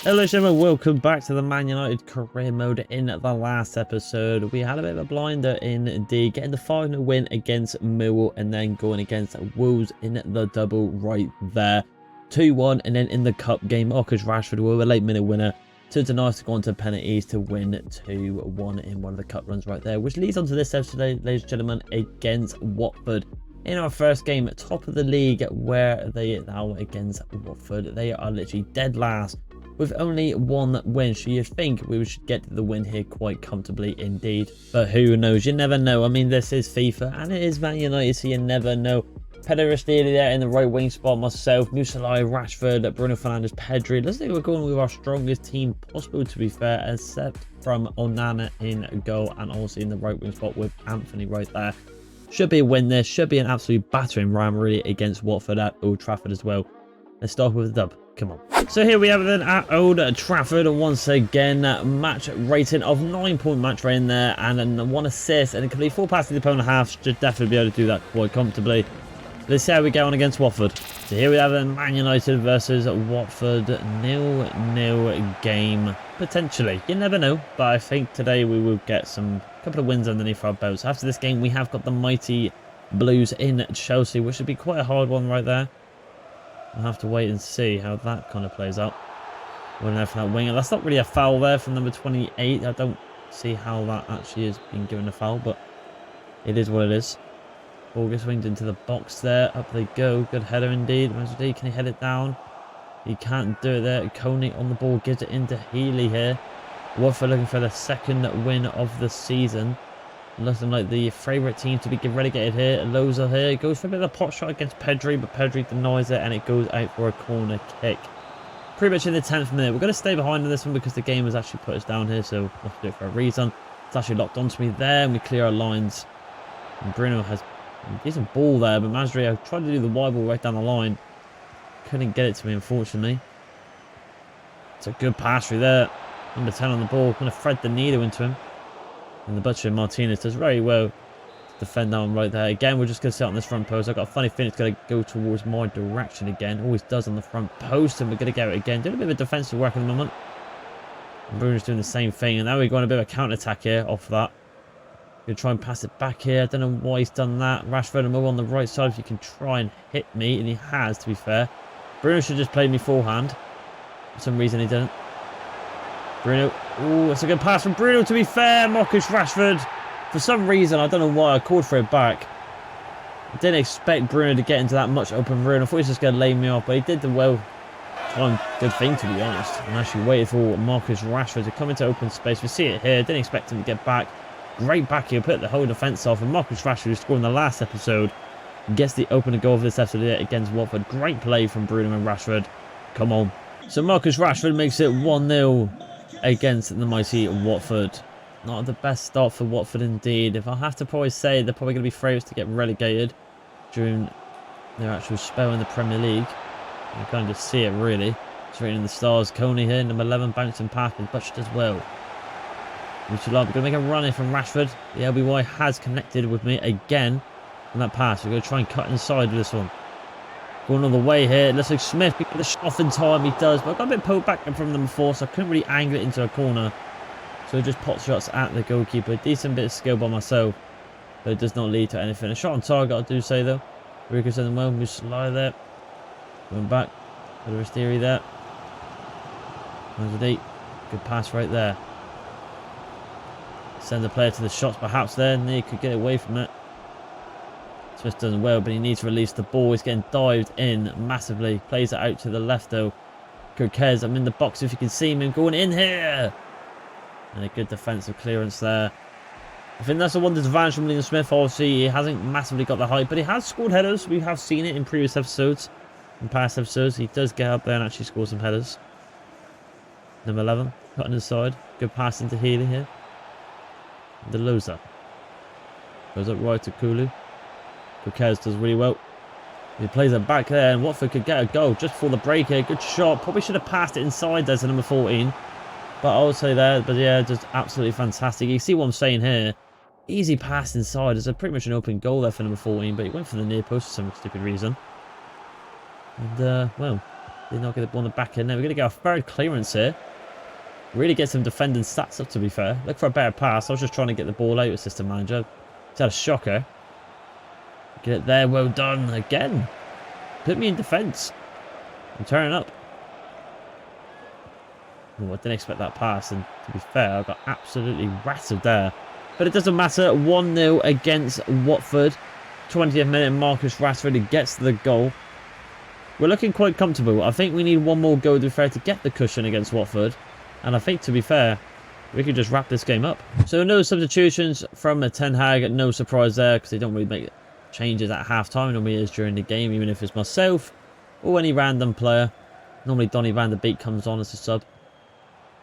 Hello gentlemen, welcome back to the Man United career mode. In the last episode, we had a bit of a blinder indeed, getting the 5-0 win against Millwall and then going against Wolves in the double right there. 2-1, and then in the cup game, Marcus Rashford with a late minute winner to deny us to go on to penalties to win 2-1 in one of the cup runs right there, which leads on to this episode today, ladies and gentlemen, against Watford. In our first game, top of the league, where they now against Watford, they are literally dead last with only one win. So you think we should get the win here quite comfortably indeed. But who knows? You never know. I mean, this is FIFA and it is Man United, so you never know. Pedro there in the right wing spot, myself, Musalai, Rashford, Bruno Fernandes, Pedri. Let's think we're going with our strongest team possible, to be fair, except from Onana in goal and also in the right wing spot with Anthony right there. Should be a win there. Should be an absolute battering ram really against Watford at Old Trafford as well. Let's start with the dub. Come on. So here we have it then at Old Trafford once again. Match rating of 9-point match rating there, and then 1 assist and a complete 4 passes to the opponent half. Should definitely be able to do that quite comfortably. Let's see how we get on against Watford. So here we have then Man United versus Watford, 0-0 game potentially. You never know, but I think today we will get a couple of wins underneath our belts. After this game, we have got the mighty Blues in Chelsea, which should be quite a hard one right there. I'll have to wait and see how that kind of plays out. We're there for that winger. That's not really a foul there from number 28. I don't see how that actually is being given a foul, but it is what it is. Ball gets winged into the box there. Up they go. Good header indeed. Can he head it down? He can't do it there. Coney on the ball. Gives it into Healy here. Watford looking for the second win of the season. Looking like the favourite team to be relegated here. Loza here goes for a bit of a pot shot against Pedri, but Pedri denies it and it goes out for a corner kick. Pretty much in the 10th minute. We're going to stay behind in this one because the game has actually put us down here, so we'll have to do it for a reason. It's actually locked onto me there and we clear our lines. And Bruno has a decent ball there, but Masri tried to do the wide ball right down the line. Couldn't get it to me, unfortunately. It's a good pass through there. Number 10 on the ball. Going to thread the needle into him. And the butcher Martinez does very well to defend that one right there. Again, we're just going to sit on this front post. I've got a funny feeling it's going to go towards my direction again. Always does on the front post. And we're going to get it again. Doing a bit of a defensive work at the moment. And Bruno's doing the same thing. And now we're going a bit of a counter-attack here off that. Going to try and pass it back here. I don't know why he's done that. Rashford and over on the right side if you can try and hit me. And he has, to be fair. Bruno should just play me forehand. For some reason he didn't. Bruno. Oh, that's a good pass from Bruno, to be fair. Marcus Rashford. For some reason, I don't know why I called for it back. I didn't expect Bruno to get into that much open room. I thought he was just going to lay me off, but he did the good thing, to be honest. And actually waited for Marcus Rashford to come into open space. We see it here. Didn't expect him to get back. Great back here. Put the whole defence off. And Marcus Rashford, who scored in the last episode, gets the opening goal of this episode here against Watford. Great play from Bruno and Rashford. Come on. So Marcus Rashford makes it 1-0. Against the mighty Watford. Not the best start for Watford indeed. If I have to probably say, they're probably going to be favourites to get relegated during their actual spell in the Premier League. You can just see it really. It's written in the stars. Coney here, number 11, bouncing past, but Butch as well. Which you like. We're going to make a run here from Rashford. The LBY has connected with me again on that pass. We're going to try and cut inside with this one. Going all the way here. It looks like Smith can get the shot off in time. He does. But I got a bit pulled back from them before, so I couldn't really angle it into a corner. So just pot shots at the goalkeeper. Decent bit of skill by myself. But it does not lead to anything. A shot on target, I do say, though. Rico's in the well. Musalai there. Going back. Bit of a theory there. Good pass right there. Send the player to the shots, perhaps there. And he could get away from it. Smith does well, but he needs to release the ball. He's getting dived in massively. Plays it out to the left, though. Kirkez, I'm in the box if you can see him going in here. And a good defensive clearance there. I think that's the one disadvantage from Liam Smith. Obviously, he hasn't massively got the height, but he has scored headers. We have seen it in previous episodes. In past episodes, he does get up there and actually score some headers. Number 11, cutting inside. Good pass into Healy here. The loser. Goes up right to Kulu. Kirkez does really well. He plays it back there, and Watford could get a goal just before the break here. Good shot. Probably should have passed it inside there to number 14. But I would say there. But yeah, just absolutely fantastic. You see what I'm saying here. Easy pass inside. It's pretty much an open goal there for number 14. But he went for the near post for some stupid reason. And, well, They're not going to want to back in there. We're going to get our third clearance here. Really get some defending stats up, to be fair. Look for a better pass. I was just trying to get the ball out, assistant manager. He's had a shocker. Get it there. Well done. Again. Put me in defence. I'm turning up. Oh, I didn't expect that pass. And to be fair, I got absolutely rattled there. But it doesn't matter. 1-0 against Watford. 20th minute, Marcus Rashford gets the goal. We're looking quite comfortable. I think we need one more goal, to be fair, to get the cushion against Watford. And I think, to be fair, we could just wrap this game up. So no substitutions from Ten Hag. No surprise there, because they don't really make changes at half-time. Normally it is during the game, even if it's myself or any random player. Normally Donny van der Beek comes on as a sub.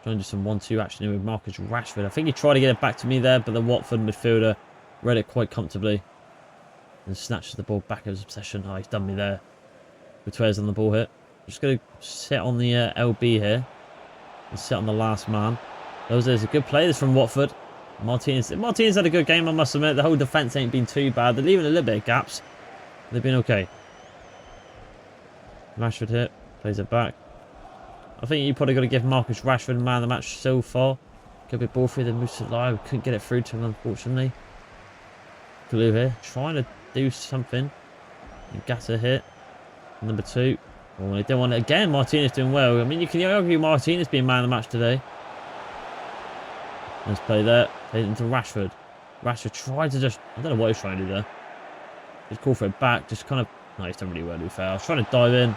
Trying to do some 1-2 action here with Marcus Rashford. I think he tried to get it back to me there, but the Watford midfielder read it quite comfortably. And snatches the ball back as possession. Oh, he's done me there. Gutierrez on the ball here. I'm just going to sit on the LB here. And sit on the last man. Those are good players from Watford. Martinez had a good game, I must admit. The whole defence ain't been too bad. They're leaving a little bit of gaps. They've been okay. Rashford here. Plays it back. I think you probably got to give Marcus Rashford man of the match so far. Could be ball through the Musalai. We couldn't get it through to him, unfortunately. Glue here. Trying to do something. And Gata hit. Number 2. Oh, they don't want it again. Martinez doing well. I mean, you can argue Martinez being man of the match today. Let's play that. Play it into Rashford. Rashford tried to just... I don't know what he's trying to do there. Just call for it back. Just kind of... No, he's done really well, to be fair. I was trying to dive in.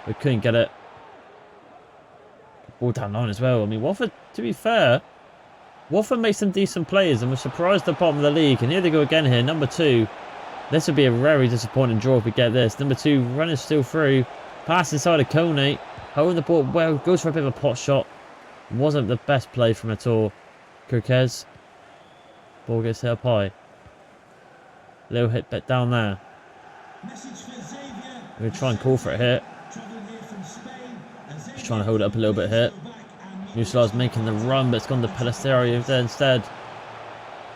But couldn't get it. Ball down line as well. I mean, Watford, to be fair... Watford made some decent players and was surprised at the bottom of the league. And here they go again here. Number 2. This would be a very disappointing draw if we get this. Number 2, running still through. Pass inside of Kone. Holding the ball well. Goes for a bit of a pot shot. Wasn't the best play from at all. Kirkez. Ball gets hit up high. Little hit back down there. We're going to try and call for it here. Just trying to hold it up a little bit here. Musola's making the run, but it's gone to Pellisterio there instead.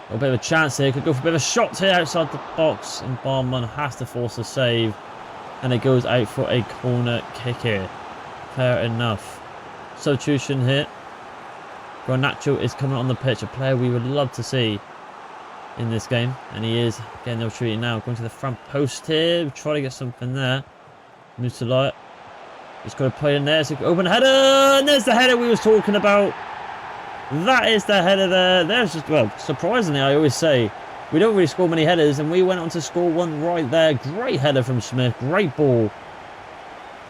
A bit of a chance here. Could go for a bit of a shot here outside the box. And Barman has to force a save. And it goes out for a corner kick here. Fair enough. Substitution here. Garnacho is coming on the pitch. A player we would love to see in this game. And he is getting the opportunity now. Going to the front post here. Try to get something there. Musalai. He's got to play in there. So open header. And there's the header we was talking about. That is the header there. There's just, well, surprisingly, I always say, we don't really score many headers, and we went on to score one right there. Great header from Smith. Great ball.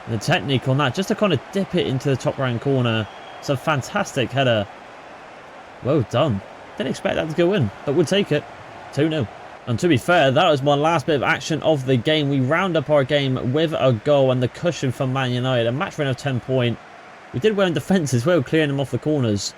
And the technique on that, just to kind of dip it into the top right corner. It's a fantastic header. Well done. Didn't expect that to go in, but we'll take it. 2-0. And to be fair, that was my last bit of action of the game. We round up our game with a goal and the cushion from Man United. A match win of 10 points. We did well in defence as well, clearing them off the corners.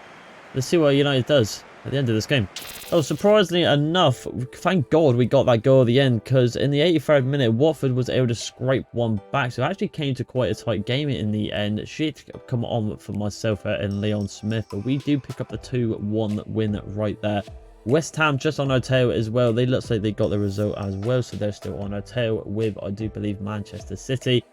Let's see what United does at the end of this game. Oh, surprisingly enough, thank God we got that goal at the end, because in the 83rd minute, Watford was able to scrape one back. So it actually came to quite a tight game in the end. Shit come on for myself and Leon Smith, but we do pick up the 2-1 win right there. West Ham just on our tail as well. They look like they got the result as well, so they're still on our tail with, I do believe, Manchester City.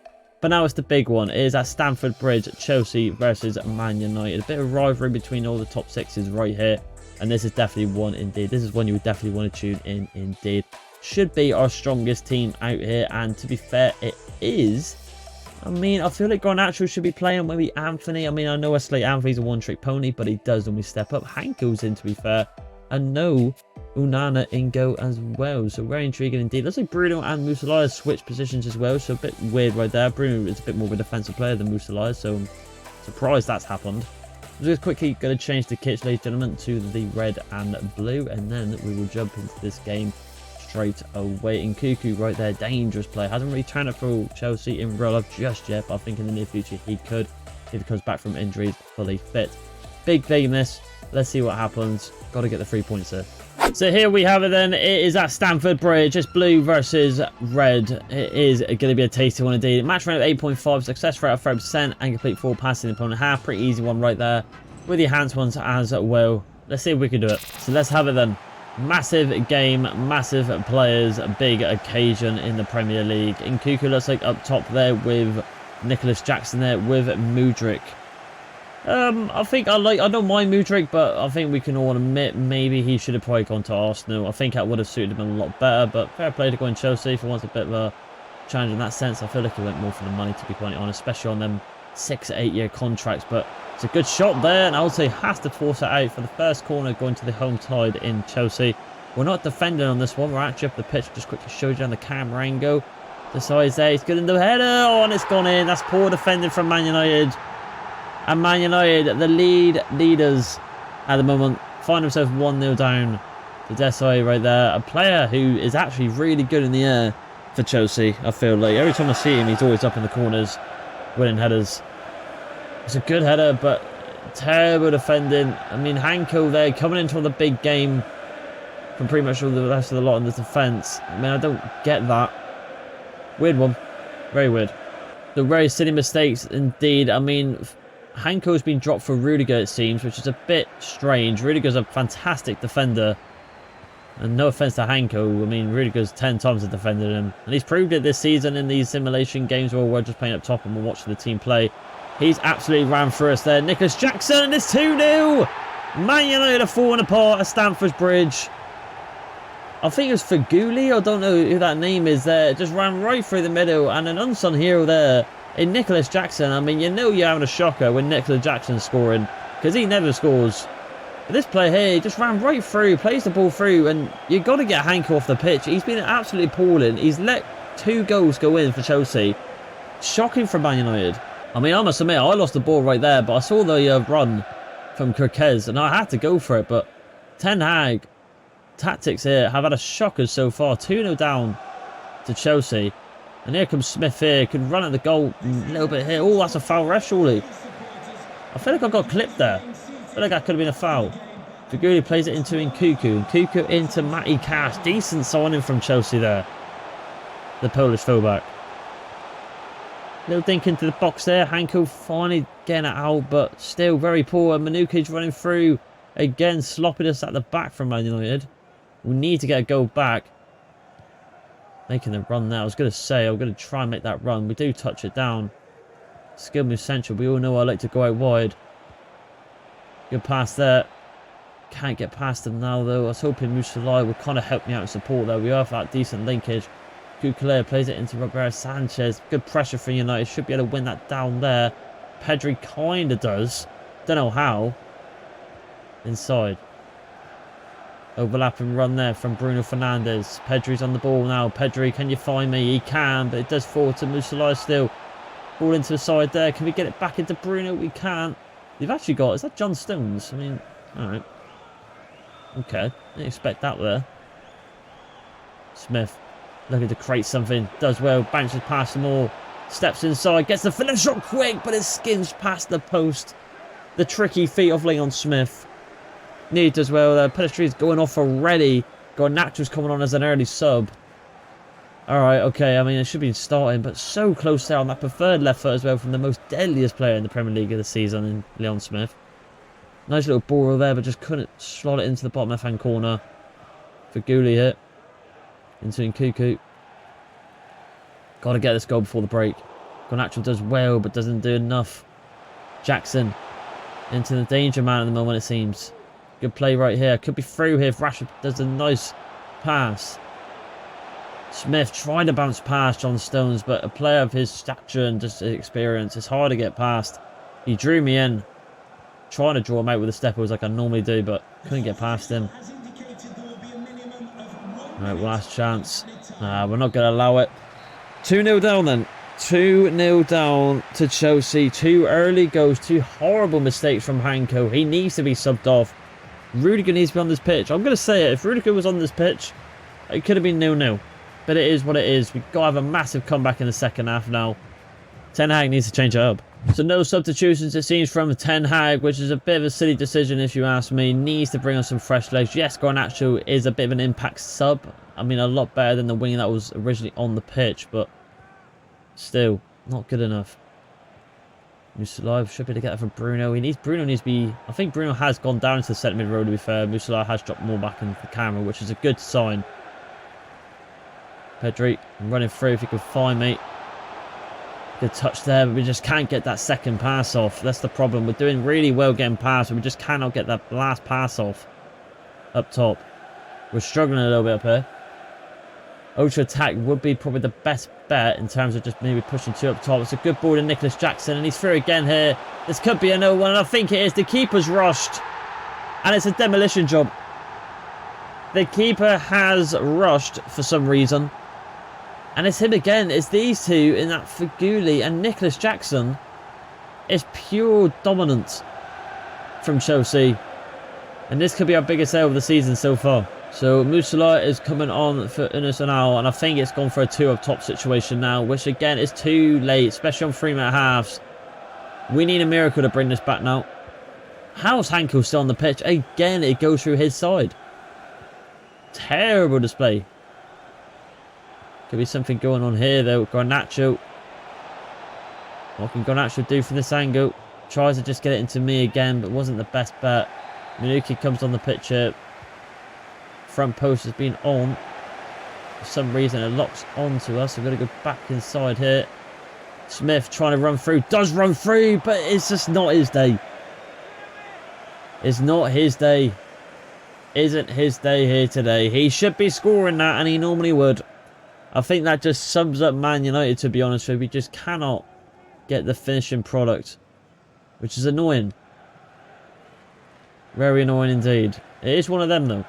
But now it's the big one. It is at Stamford Bridge, Chelsea versus Man United. A bit of rivalry between all the top sixes right here. And this is definitely one indeed. This is one you would definitely want to tune in indeed. Should be our strongest team out here. And to be fair, it is. I mean, I feel like Garnacho should be playing maybe Anthony. I mean, I know Anthony's a one-trick pony, but he does when we step up. Hank goes in, to be fair. And no Unana in go as well. So very intriguing indeed. Looks like Bruno and Musalai switch positions as well. So a bit weird right there. Bruno is a bit more of a defensive player than Musalai. So I'm surprised that's happened. I'm just quickly going to change the kits, ladies and gentlemen, to the red and blue. And then we will jump into this game straight away. And Nkunku right there. Dangerous player. Hasn't really turned up for Chelsea in real life just yet. But I think in the near future he could, if he comes back from injuries fully fit. Big game this. Let's see what happens. Got to get the 3 points here. So here we have it then. It is at Stamford Bridge. It's blue versus red. It is going to be a tasty one indeed. Match rate of 8.5. Success rate of 30%. And complete 4 passes in the opponent half. Pretty easy one right there. With your hands ones as well. Let's see if we can do it. So let's have it then. Massive game. Massive players. Big occasion in the Premier League. Nkunku looks like up top there with Nicholas Jackson there with Mudryk. I think I don't mind Mudryk, but I think we can all admit maybe he should have probably gone to Arsenal. I think that would have suited him a lot better, but fair play to go in Chelsea if he wants a bit of a challenge in that sense. I feel like he went more for the money, to be quite honest, especially on them 6 to 8 year contracts. But it's a good shot there, and I would say has to force it out for the first corner going to the home side in Chelsea. We're not defending on this one, we're actually up the pitch. Just quickly showed you on the camera angle. Decides there, he's good in the header, oh, and it's gone in. That's poor defending from Man United. And Man United, the leaders at the moment, find themselves 1-0 down to Desai right there. A player who is actually really good in the air for Chelsea, I feel like. Every time I see him, he's always up in the corners, winning headers. It's a good header, but terrible defending. I mean, Hanko there, coming into the big game from pretty much all the rest of the lot in the defence. I mean, I don't get that. Weird one. Very weird. The very silly mistakes indeed. I mean, Hanko's been dropped for Rudiger, it seems, which is a bit strange. Rudiger's a fantastic defender. And no offence to Hanko, I mean, Rudiger's 10 times have defended him. And he's proved it this season in these simulation games where we're just playing up top and we're watching the team play. He's absolutely ran through us there. Nicholas Jackson, and it's 2-0. Man United are falling apart at Stamford Bridge. I think it was Faguli, I don't know who that name is there. Just ran right through the middle, and an unsung hero there in Nicholas Jackson. I mean, you know you're having a shocker when Nicholas Jackson's scoring, because he never scores. But this player here just ran right through, plays the ball through, and you've got to get Hanko off the pitch. He's been absolutely appalling. He's let 2 goals go in for Chelsea. Shocking for Man United. I mean, I must admit, I lost the ball right there, but I saw the run from Kirkez, and I had to go for it. But Ten Hag tactics here have had a shocker so far. 2-0 down to Chelsea. And here comes Smith here. Could run at the goal a little bit here. Oh, that's a foul ref, surely. I feel like I got clipped there. I feel like that could have been a foul. Faguli plays it into Nkuku. Nkuku into Matty Cash. Decent signing from Chelsea there. The Polish fullback. Little dink into the box there. Hanko finally getting it out, but still very poor. And Manukic running through. Again, sloppiness at the back from Man United. We need to get a goal back. Making the run now. I was going to say, I'm going to try and make that run. We do touch it down. Skill move central. We all know I like to go out wide. Good pass there. Can't get past him now, though. I was hoping Musalai would kind of help me out and support there. We have that decent linkage. Kukulea plays it into Roberto Sanchez. Good pressure for United. Should be able to win that down there. Pedri kind of does. Don't know how. Inside. Overlapping run there from Bruno Fernandes. Pedri's on the ball now. Pedri, can you find me? He can, but it does fall to Musalai still. Ball into the side there. Can we get it back into Bruno? We can't. They've actually got... Is that John Stones? I mean, alright. Okay. Didn't expect that there. Smith looking to create something. Does well. Bounces past them all. Steps inside. Gets the finish shot quick, but it skims past the post. The tricky feet of Leon Smith. Need as well there. Pedestrian's going off already. Garnacho's coming on as an early sub. Alright, okay. I mean, it should be starting, but so close there on that preferred left foot as well from the most deadliest player in the Premier League of the season in Leon Smith. Nice little ball there, but just couldn't slot it into the bottom left-hand corner. Faguli here. Into Nkuku. Got to get this goal before the break. Garnacho does well, but doesn't do enough. Jackson into the danger man at the moment, it seems. Good play right here. Could be through here if Rashford does a nice pass. Smith trying to bounce past John Stones, but a player of his stature and just experience, it's hard to get past. He drew me in. Trying to draw him out with the steppers like I normally do, but couldn't get past him. Alright, last chance. We're not going to allow it. 2-0 down then. 2-0 down to Chelsea. 2 early goals. 2 horrible mistakes from Hanko. He needs to be subbed off. Rudiger needs to be on this pitch. I'm going to say it. If Rudiger was on this pitch, it could have been 0-0. But it is what it is. We've got to have a massive comeback in the second half now. Ten Hag needs to change it up. So no substitutions, it seems, from Ten Hag, which is a bit of a silly decision if you ask me. Needs to bring on some fresh legs. Yes, Garnacho is a bit of an impact sub. I mean, a lot better than the wing that was originally on the pitch, but still, not good enough. Musalai should be able to get that from Bruno. Bruno needs to be... I think Bruno has gone down to the centre mid row, to be fair. Musalai has dropped more back into the camera, which is a good sign. Pedri running through if he can find me. Good touch there, but we just can't get that second pass off. That's the problem. We're doing really well getting past, but we just cannot get that last pass off up top. We're struggling a little bit up here. Ultra attack would be probably the best bet in terms of just maybe pushing 2 up top. It's a good ball to Nicholas Jackson, and he's through again here. This could be another one, and I think it is. The keeper's rushed, and it's a demolition job. The keeper has rushed for some reason. And it's him again. It's these two in that Feghouli and Nicholas Jackson. It's pure dominance from Chelsea. And this could be our biggest sale of the season so far. So Musala is coming on for Unus Anal, and I think it's gone for a 2 up top situation now, which again is too late, especially on 3-minute halves. We need a miracle to bring this back now. How's Hankel still on the pitch? Again, it goes through his side. Terrible display. Could be something going on here though. Garnacho. What can Garnacho do from this angle? Tries to just get it into me again, but wasn't the best bet. Minuki comes on the pitch here. Front post has been on. For some reason it locks onto us. We've got to go back inside here. Smith trying to run through. Does run through, but it's just not his day. It's not his day. Isn't his day here today. He should be scoring that, and he normally would. I think that just sums up Man United, to be honest with you. We just cannot get the finishing product, which is annoying. Very annoying indeed. It is one of them, though.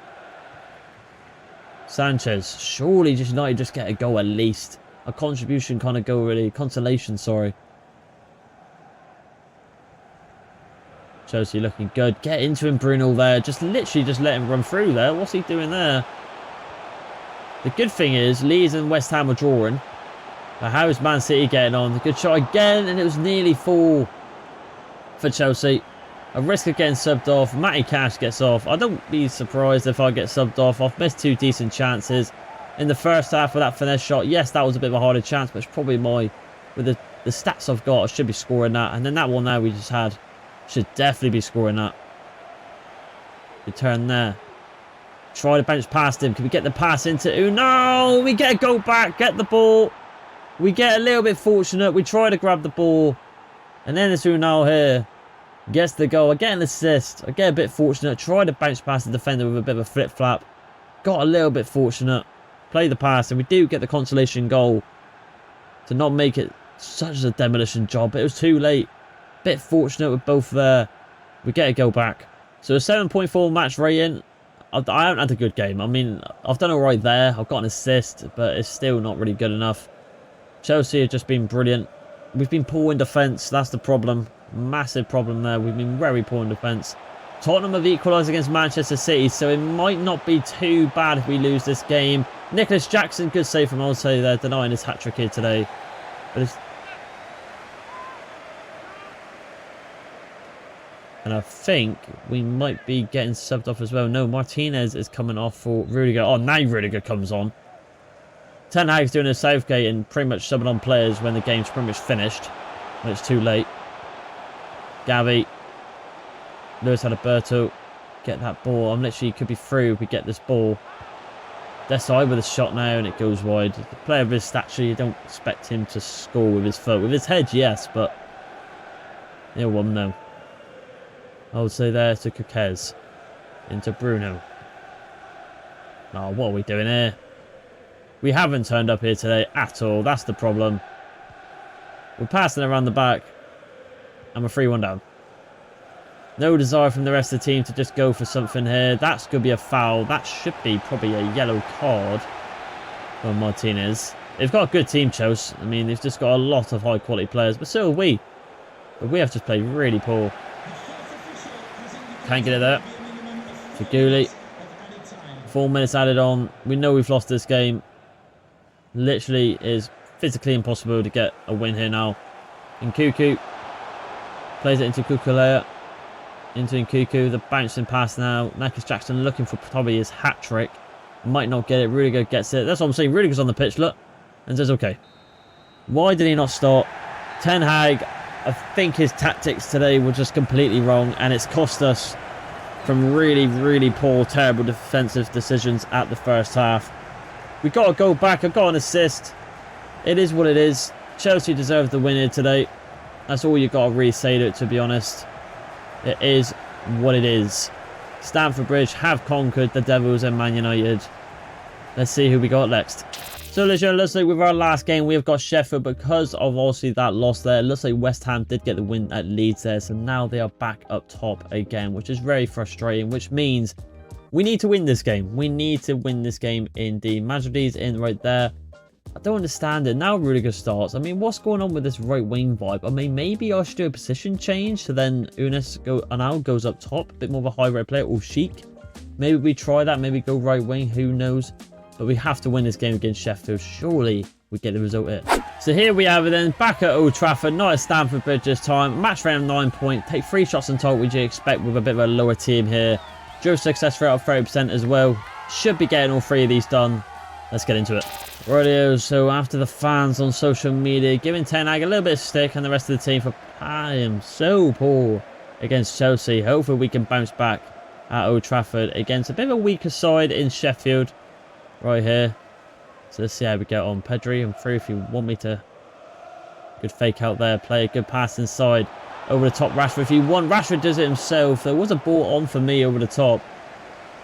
Sanchez. Surely just United just get a goal at least. A contribution kind of goal, really. Consolation, sorry. Chelsea looking good. Get into him, Bruno, there. Just literally just let him run through there. What's he doing there? The good thing is, Leeds and West Ham are drawing. But how is Man City getting on? The good shot again, and it was nearly 4 for Chelsea. A risk of getting subbed off. Matty Cash gets off. I don't be surprised if I get subbed off. I've missed 2 decent chances in the first half with that finesse shot. Yes, that was a bit of a harder chance, but it's probably with the stats I've got, I should be scoring that. And then that one there we just had, should definitely be scoring that. Good turn there. Try to bounce past him. Can we get the pass into... Oh, no! We get a goal back. Get the ball. We get a little bit fortunate. We try to grab the ball. And then it's Unal here. Gets the goal. I get an assist. I get a bit fortunate. Try to bounce past the defender with a bit of a flip-flap. Got a little bit fortunate. Play the pass. And we do get the consolation goal. To not make it such a demolition job. But it was too late. Bit fortunate with both there. We get a goal back. So a 7.4 match rating. I haven't had a good game. I mean, I've done alright there. I've got an assist, but it's still not really good enough. Chelsea have just been brilliant. We've been poor in defence. That's the problem. Massive problem there. We've been very poor in defence. Tottenham have equalised against Manchester City, so it might not be too bad if we lose this game. Nicholas Jackson, good save from Olse there, denying his hat-trick here today. But it's... And I think we might be getting subbed off as well. No, Martinez is coming off for Rudiger. Oh, now Rudiger comes on. Ten Hag's doing a Southgate and pretty much subbing on players when the game's pretty much finished. When it's too late. Gavi. Luis Adalberto. Get that ball. I'm literally, could be through if we get this ball. Desai with a shot now and it goes wide. The player of his stature, you don't expect him to score with his foot. With his head, yes, but... He'll one no. I would say there to Coquez. Into Bruno. Oh, what are we doing here? We haven't turned up here today at all. That's the problem. We're passing around the back. And we're 3-1 down. No desire from the rest of the team to just go for something here. That's going to be a foul. That should be probably a yellow card for Martinez. They've got a good team, Chelsea. I mean, they've just got a lot of high-quality players. But so have we. But we have just played really poor. Can't get it there. Feghouli. 4 minutes added on. We know we've lost this game. Literally is physically impossible to get a win here now. Nkunku. Plays it into Kukulea. Into Nkunku. The bouncing pass now. Nicholas Jackson looking for probably his hat-trick. Might not get it. Rudiger gets it. That's what I'm saying. Rudiger's on the pitch, look. And says, okay. Why did he not start? Ten Hag. I think his tactics today were just completely wrong, and it's cost us from really, really poor, terrible defensive decisions at the first half. We got to go back. I got an assist. It is what it is. Chelsea deserved the win here today. That's all you got to really say to it, to be honest. It is what it is. Stamford Bridge have conquered the Devils and Man United. Let's see who we got next. So looks like with our last game, we have got Sheffield because of obviously that loss there. It looks like West Ham did get the win at Leeds there. So now they are back up top again, which is very frustrating, which means we need to win this game. We need to win this game indeed. Majority's in right there. I don't understand it. Now Rudiger starts. I mean, what's going on with this right wing vibe? I mean, maybe I should do a position change. So then Anal goes up top. A bit more of a high rate player. Or Sheik. Maybe we try that. Maybe go right wing. Who knows? But we have to win this game against Sheffield. Surely we get the result here. So here we have it then. Back at Old Trafford. Not at Stamford Bridge this time. Match round 9 point. Take 3 shots on target. Would you expect with a bit of a lower team here? Drove success rate of 30% as well. Should be getting all 3 of these done. Let's get into it. Rightio, so after the fans on social media giving Ten Hag a little bit of stick and the rest of the team for playing so poor against Chelsea. Hopefully we can bounce back at Old Trafford against a bit of a weaker side in Sheffield. Right here. So let's see how we get on. Pedri, I'm free if you want me to. Good fake out there. Play a good pass inside. Over the top Rashford if you want. Rashford does it himself. There was a ball on for me over the top.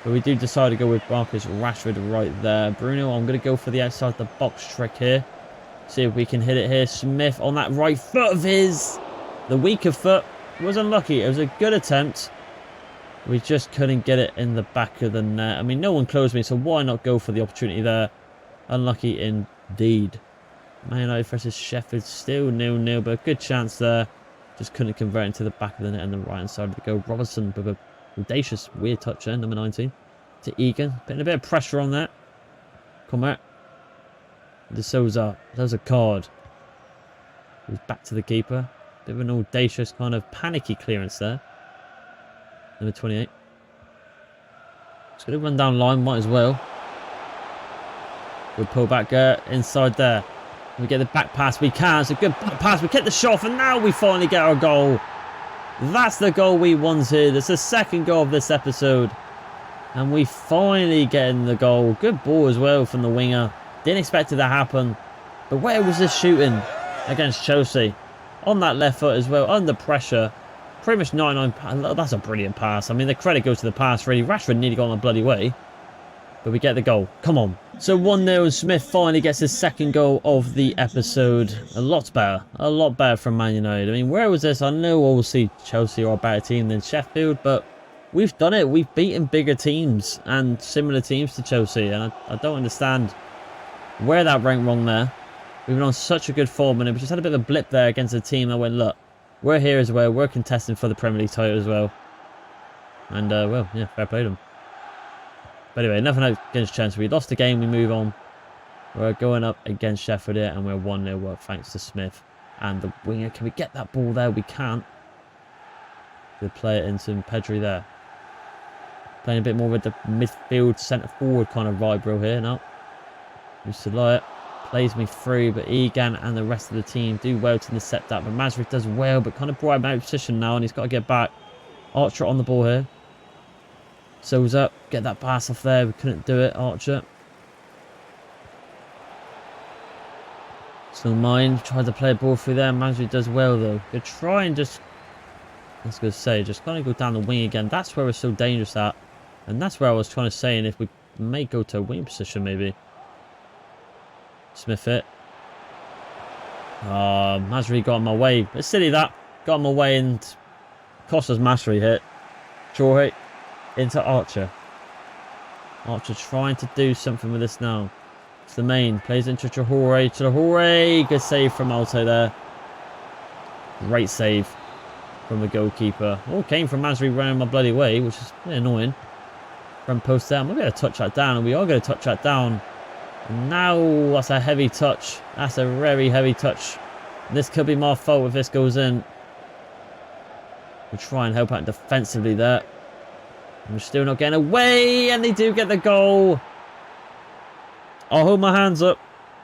But we do decide to go with Marcus Rashford right there. Bruno, I'm going to go for the outside the box trick here. See if we can hit it here. Smith on that right foot of his. The weaker foot was unlucky. It was a good attempt. We just couldn't get it in the back of the net. I mean, no one closed me, so why not go for the opportunity there? Unlucky indeed. Man United versus Sheffield, still 0-0, but a good chance there. Just couldn't convert into the back of the net and the right hand side of the goal. Robertson with a audacious, weird touch there, number 19. To Egan. Putting a bit of pressure on that. Come out. De Souza. There's a card. Goes back to the keeper. Bit of an audacious kind of panicky clearance there. Number 28. Just going to run down line, might as well. Good pull back inside there. We get the back pass, we can. It's a good back pass. We get the shot, and now we finally get our goal. That's the goal we wanted. It's the second goal of this episode. And we finally get in the goal. Good ball as well from the winger. Didn't expect it to happen. But where was this shooting against Chelsea? On that left foot as well, under pressure. Pretty much 99. That's a brilliant pass. I mean, the credit goes to the pass, really. Rashford nearly got on the bloody way. But we get the goal. Come on. So 1-0 and Smith finally gets his second goal of the episode. A lot better. A lot better from Man United. I mean, where was this? I know obviously Chelsea are a better team than Sheffield, but we've done it. We've beaten bigger teams and similar teams to Chelsea. And I don't understand where that went wrong there. We've been on such a good form, and we just had a bit of a blip there against a team that went, look, we're here as well. We're contesting for the Premier League title as well. And, well, yeah, fair play to them. But anyway, nothing against Chelsea. We lost the game. We move on. We're going up against Sheffield here, and we're 1-0 up thanks to Smith and the winger. Can we get that ball there? We can't. We'll play it into Pedri there. Playing a bit more with the midfield, centre-forward kind of vibe bro here now. Used to lie it. Plays me through, but Egan and the rest of the team do well to intercept that. But Mazraoui does well, but kind of brought him out of position now, and he's got to get back. Archer on the ball here. Souza, get that pass off there. We couldn't do it, Archer. Still mine. Tried to play a ball through there. Mazraoui does well, though. Good try and just... I was going to say, just kind of go down the wing again. That's where we're so dangerous at. And that's where I was trying to say, and if we may go to a wing position, maybe. Smith it. Mazraoui got in my way. It's silly that. Got in my way and cost us Mazraoui hit. Traore into Archer. Archer trying to do something with this now. It's the main. Plays into Traore. Traore. Good save from Alto there. Great save from the goalkeeper. All came from Mazraoui running my bloody way, which is a bit annoying. Front post down. We're going to touch that down, and we are going to touch that down. Now, that's a heavy touch. That's a very heavy touch. This could be my fault if this goes in. We'll try and help out defensively there. We're still not getting away, and they do get the goal. I'll hold my hands up.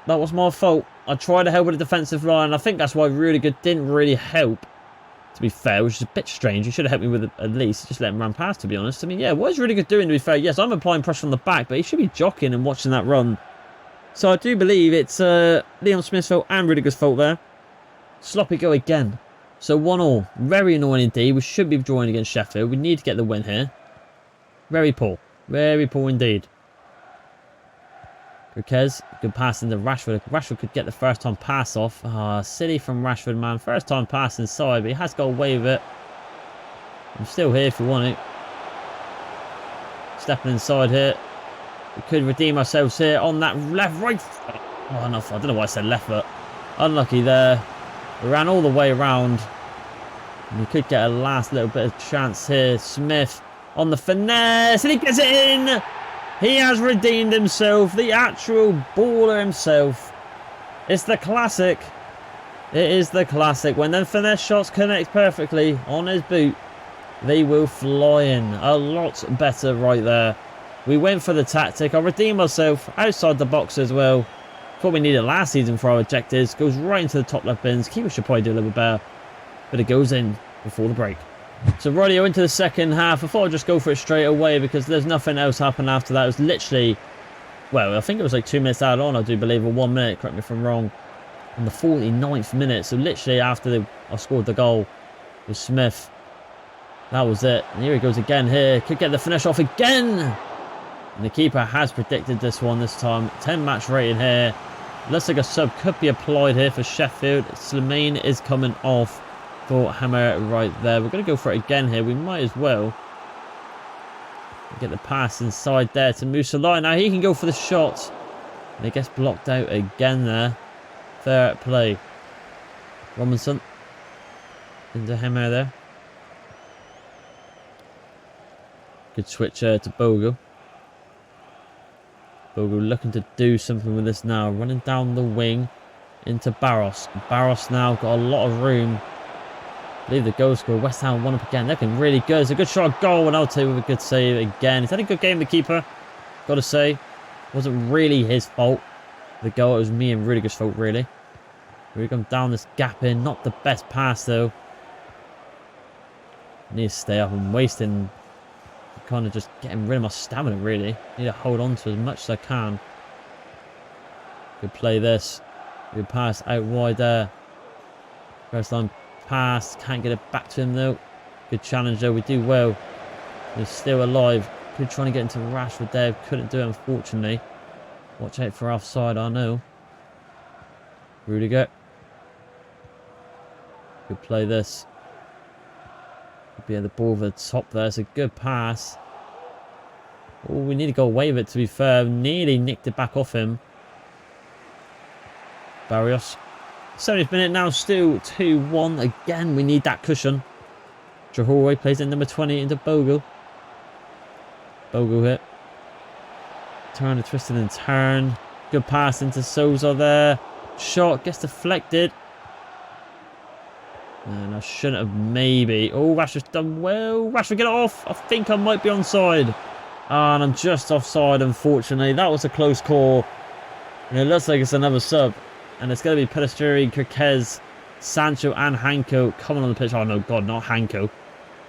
That was my fault. I tried to help with the defensive line. I think that's why Rudiger didn't really help, to be fair, which is a bit strange. He should have helped me with it at least. Just let him run past, to be honest. I mean, yeah, what is Rudiger doing, to be fair? Yes, I'm applying pressure on the back, but he should be jockeying and watching that run. So I do believe it's Leon Smith's fault and Rudiger's fault there. Sloppy go again. So 1-1. Very annoying indeed. We should be drawing against Sheffield. We need to get the win here. Very poor. Very poor indeed. Riquez, good pass into Rashford. Rashford could get the first time pass off. Silly from Rashford, man. First time pass inside, but he has got away with it. I'm still here if you want it. Stepping inside here. We could redeem ourselves here on that left, right. Oh, no, I don't know why I said left foot. Unlucky there. We ran all the way around. And we could get a last little bit of chance here. Smith on the finesse. And he gets it in. He has redeemed himself. The actual baller himself. It's the classic. It is the classic. When the finesse shots connect perfectly on his boot, they will fly in. A lot better right there. We went for the tactic. I'll redeem myself outside the box as well. What we needed last season for our objectives. Goes right into the top left bins. Keeper should probably do a little bit better. But it goes in before the break. So rightio into the second half. I thought I'd just go for it straight away because there's nothing else happened after that. It was literally, well, I think it was like 2 minutes added on, I do believe, or 1 minute, correct me if I'm wrong. On the 49th minute. So literally after I scored the goal with Smith. That was it. And here he goes again here. Could get the finish off again. And the keeper has predicted this one this time. 10 match rating here. Looks like a sub could be applied here for Sheffield. Slimane is coming off for Hammer right there. We're going to go for it again here. We might as well get the pass inside there to Mussolini. Now he can go for the shot. And it gets blocked out again there. Fair play. Robinson into Hammer there. Good switch to Bogle. Bogle looking to do something with this now. Running down the wing into Barros. Barros now got a lot of room. I believe the goal scorer. West Ham one up again. Looking really good. It's a good shot goal. And I'll take with a good save again. He's had a good game, the keeper. Got to say. Wasn't really his fault. The goal, it was me and Rudiger's fault, really. We've gone down this gap in. Not the best pass, though. I need to stay up. I'm wasting... kind of just getting rid of my stamina, really. Need to hold on to as much as I can. Good play this. Good pass out wide there. First line pass. Can't get it back to him though. Good challenge though. We do well. We're still alive. Good trying to get into Rashford there. Couldn't do it unfortunately. Watch out for offside, I know. Rudiger. Good play this. Be at the ball over the top there. It's a good pass. Oh, we need to go away with it, to be fair. Nearly nicked it back off him. Barrios. 70th minute now, still 2-1. Again, we need that cushion. Traore plays in number 20 into Bogle. Bogle hit. Turn and twisted and turn. Good pass into Souza there. Shot gets deflected. And I shouldn't have, maybe. Oh, Rashford's done well. Rashford, get it off. I think I might be onside. And I'm just offside, unfortunately. That was a close call. And it looks like it's another sub. And it's going to be Pelistri, Kirkez, Sancho, and Hanko coming on the pitch. Oh, no, God, not Hanko.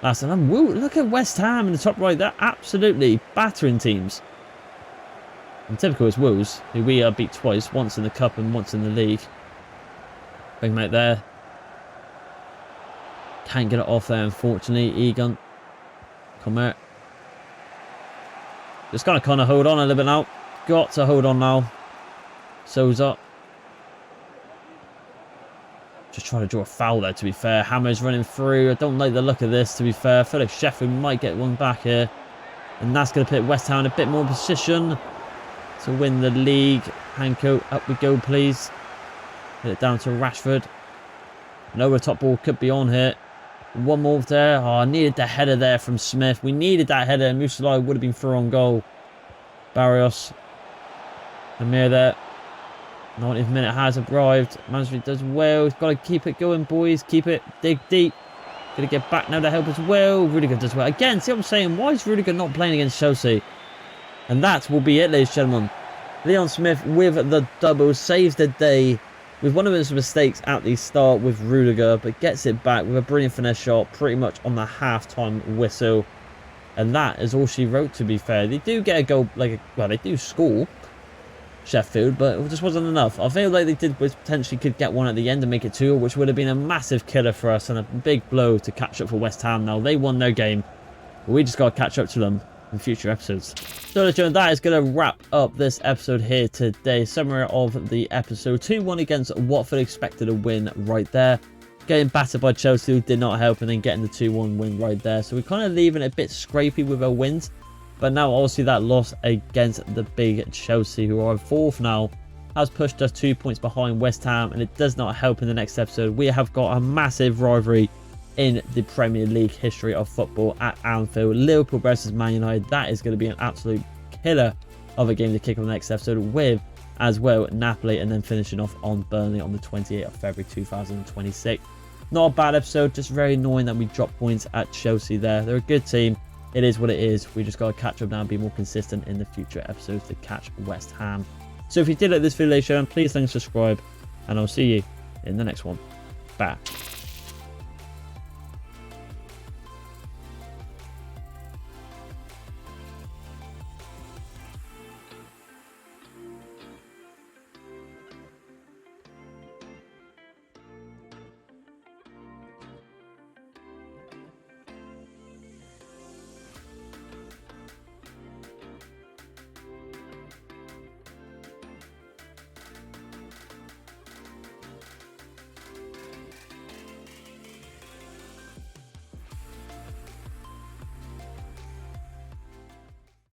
Last time. Look at West Ham in the top right. They're absolutely battering teams. And typical is Wolves, who we beat twice. Once in the Cup and once in the League. Big mate there. Can't get it off there, unfortunately. Egon. Come here. Just got to kind of hold on a little bit now. Got to hold on now. Souza. Just trying to draw a foul there, to be fair. Hammer's running through. I don't like the look of this, to be fair. I feel like Sheffield might get one back here. And that's going to put West Ham in a bit more position to win the league. Hanko, up we go, please. Get it down to Rashford. And over the top ball could be on here. One more there. Oh, I needed the header there from Smith. We needed that header. Mussolini would have been through on goal. Barrios. Amir there. 90th minute has arrived. Mansfield does well. He's got to keep it going, boys. Keep it. Dig deep. Going to get back now to help as well. Rudiger does well. Again, see what I'm saying? Why is Rudiger not playing against Chelsea? And that will be it, ladies and gentlemen. Leon Smith with the double. Saves the day with one of his mistakes at the start with Rudiger, but gets it back with a brilliant finesse shot pretty much on the half-time whistle. And that is all she wrote, to be fair. They do get a goal, well, they do score. Sheffield, but it just wasn't enough. I feel like they did potentially could get one at the end and make it 2, which would have been a massive killer for us and a big blow to catch up for West Ham. Now, they won their game, but we just got to catch up to them in future episodes. So that is going to wrap up this episode here today. Summary of the episode. 2-1 against Watford, expected a win right there. Getting battered by Chelsea did not help, and then getting the 2-1 win right there. So we're kind of leaving it a bit scrapey with our wins. But now, obviously, that loss against the big Chelsea, who are 4th now, has pushed us 2 points behind West Ham, and it does not help in the next episode. We have got a massive rivalry in the Premier League history of football at Anfield. Liverpool versus Man United. That is going to be an absolute killer of a game to kick off the next episode with, as well, Napoli, and then finishing off on Burnley on the 28th of February 2026. Not a bad episode, just very annoying that we dropped points at Chelsea there. They're a good team. It is what it is. We just got to catch up now and be more consistent in the future episodes to catch West Ham. So if you did like this video, please like and subscribe, and I'll see you in the next one. Bye.